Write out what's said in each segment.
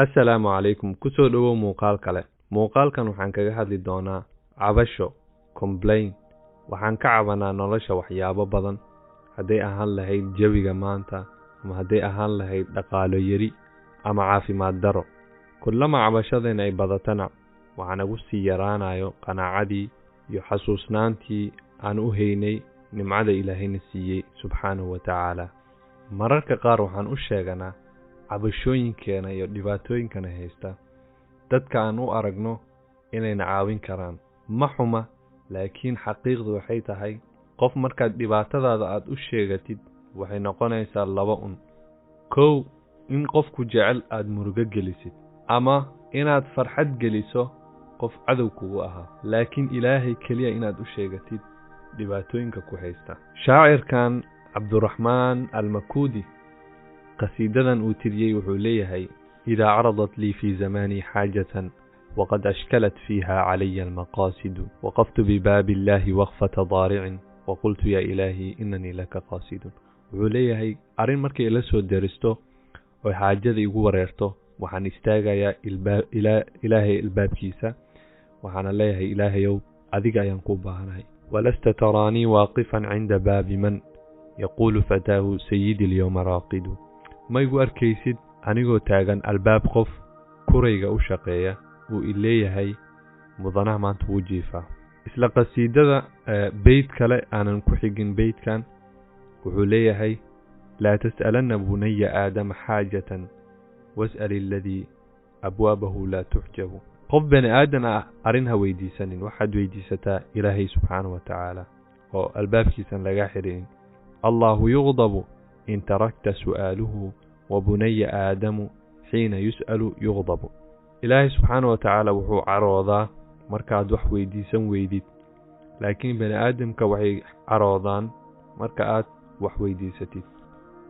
Assalaamu calaykum kusoo dhawow muuqaal kale. Muuqaalkan waxaan kaga hadli doonaa cabasho, complain. Waxaan ka cabanaa nolosha waxyaabo badan, hadday ahaan lahayd jawiga maanta, ama hadday ahaan lahayd dhaqaalo yari ama caafimaad daro. Kullama cabashadeen ay badatana waxaan ugu sii yaraanayo qanaacadii iyo xasuusnaantii aan u haynay nimcada Ilaahayna siiyey subxaanahu wa ta'ala. Mararka qaar waxaan u sheeganaa cabashooyinkeena iyo dhibaatooyinkana haysta dadka aan u aragno inayna caawin karaan. Ma xuma, laakiin xaqiiqdu waxay tahay qof markaad dhibaatadaada aad u sheegatid waxay noqonaysaa laba un. Kow, in qofku jecel aad murugo gelisid, ama inaad farxad geliso qof cadow kugu ahaa, laakiin Ilaahay kaliya inaad u sheegatid dhibaatooyinka ku haysta. Shaacirkan Cabdurrahmaan al-Makuudi قصيدة أوتريي وحوليها إذا عرضت لي في زماني حاجة وقد أشكلت فيها علي المقاصد وقفت بباب الله وقفة ضارع وقلت يا إلهي إنني لك قاصد. وحوليها أرين مركي إلسو درستو وحاجة ذي وريرتو وحان استاغا يا إلهي الباب كيسا وحان الله إلهي يو أذيك ينقوبها. ولست تراني واقفا عند باب من يقول فتاه سيدي اليوم راقد. ma igu arkaysid anigoo taagan albaab qof kurayga u shaqeeya uu ileeyahay mudanaha maanta wuu jiifaa. isla qasiidada bayt kale aanan ku xigin baytkan wuxuu leeyahay laa tas'alanna bunayya aadama xaajatan was'al alladhi abwaabahu laa tuxjabu. qof bani aadan ah arrin ha weydiisanin, waxaad weydiisataa Ilaahay subxaanahu wa ta'ala oo albaabkiisan laga xirin. allahu yughdabu إن تركت سؤاله وبني آدم حين يسأل يغضب. إلهي سبحانه وتعالى وحو عروضا مركاد وح ويديسان ويديد، لكن بني آدم كوحي عروضان مركاد وح ويديستيد.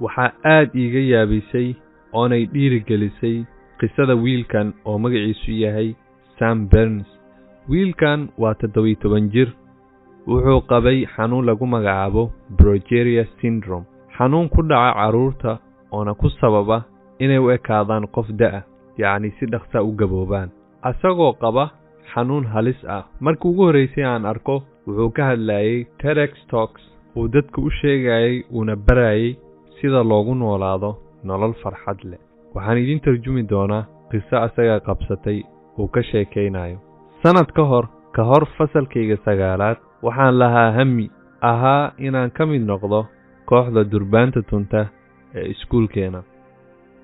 وحا آد إيغيا بيسي أوني دير جلسي قصة ويل كان أو مقعيسو يهي سام بيرنز. ويل كان واتدوي تبنجر وحو قبي حانون لغو مقعابو بروجيريا سيندروم، xanuun ku dhaca caruurta oona ku sababa inay u ekaadaan qof da'a, yacni si dhaqsa u gaboobaan. asagoo qaba xanuun halis ah, markii ugu horeysay aan arko wuxuu ka hadlayay TEDx Talks uu dadku u sheegayay una barayay sida loogu noolaado nolol farxad leh. waxaan idin tarjumi doonaa qiso asaga qabsatay uu ka sheekaynayo. sanad ka hor fasalkayga 9aad waxaan lahaa hami ahaa inaan ka mid noqdo kooxda durbaanta tunta ee iskuulkeena,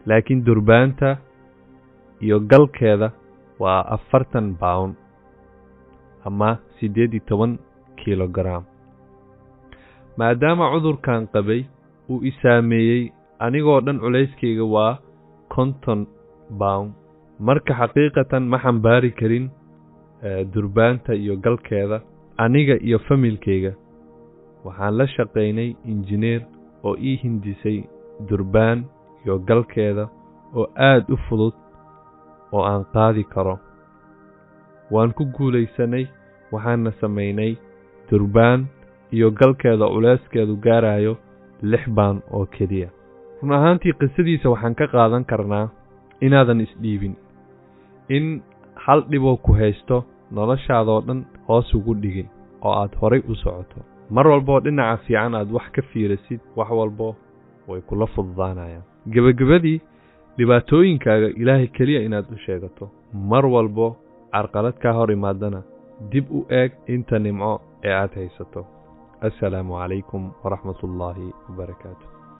laakiin durbaanta iyo galkeeda waa 40 pound ama 18 kilogram. maadaama cudurkan qabay uu isaameeyey anigoo dhan culeyskayga waa 50 pound, marka xaqiiqatan ma xambaari karin durbaanta iyo galkeeda aniga iyo familkayga. waxaan la shaqaynay injineer oo ii hindisay durbaan iyo galkeeda oo aad u fudud oo aan qaadi karo. waan ku guulaysanay, waxaana samaynay durbaan iyo galkeeda culeyskeedu gaarayo 6 baan oo keliya. run ahaantii qisadiisa waxaan ka qaadan karnaa inaadan isdhiibin, in hal dhiboo ku haysto noloshaadoo dhan hoos ugu dhigin oo aad horay u socoto. mar walbo dhinaca fiican aad wax ka fiirisid, wax walbo way kula fududaanayaan. gabagabadii dhibaatooyinkaaga Ilaahay kaliya inaad u sheegato. mar walbo carqalad ka hor imaadana dib u eeg inta nimco ee aad haysato. assalaamu calaykum waraxmatullaahi wabarakaatuh.